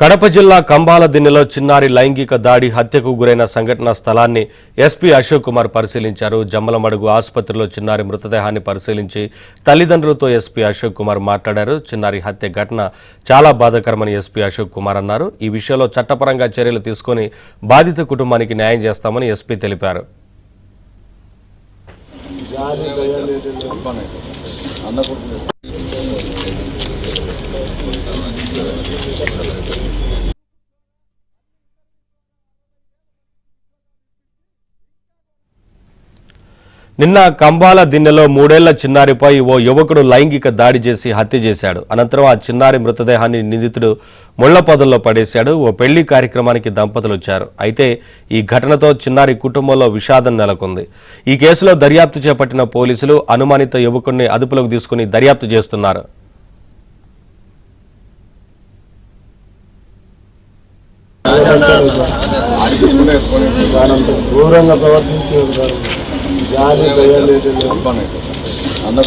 కడప జిల్లా కంబాల దిన్నెలో చిన్నారి లైంగిక దాడి హత్యకు గురైన సంఘటనా స్థలాన్ని ఎస్పీ అశోక్ కుమార్ పరిశీలించారు. జమ్మలమడుగు ఆసుపత్రిలో చిన్నారి మృతదేహాన్ని పరిశీలించి తల్లిదండ్రులతో ఎస్పీ అశోక్ కుమార్ మాట్లాడారు. చిన్నారి హత్య ఘటన చాలా బాధాకరమని ఎస్పీ అశోక్ కుమార్ అన్నారు. ఈ విషయంలో చట్టపరంగా చర్యలు తీసుకుని బాధిత కుటుంబానికి న్యాయం చేస్తామని ఎస్పీ తెలిపారు. నిన్న కంబాల దిన్నెలో 3 ఏళ్ల చిన్నారిపై ఓ యువకుడు లైంగిక దాడి చేసి హత్య చేశాడు. అనంతరం ఆ చిన్నారి మృతదేహాన్ని నిందితుడు ముళ్లపొదల్లో పడేశాడు. ఓ పెళ్లి కార్యక్రమానికి దంపతులు వచ్చారు. అయితే ఈ ఘటనతో చిన్నారి కుటుంబంలో విషాదం నెలకొంది. ఈ కేసులో దర్యాప్తు చేపట్టిన పోలీసులు అనుమానిత యువకుడిని అదుపులోకి తీసుకుని దర్యాప్తు చేస్తున్నారు. ఘోరంగా ప్రవర్తించి జాలి దయలేదు అన్న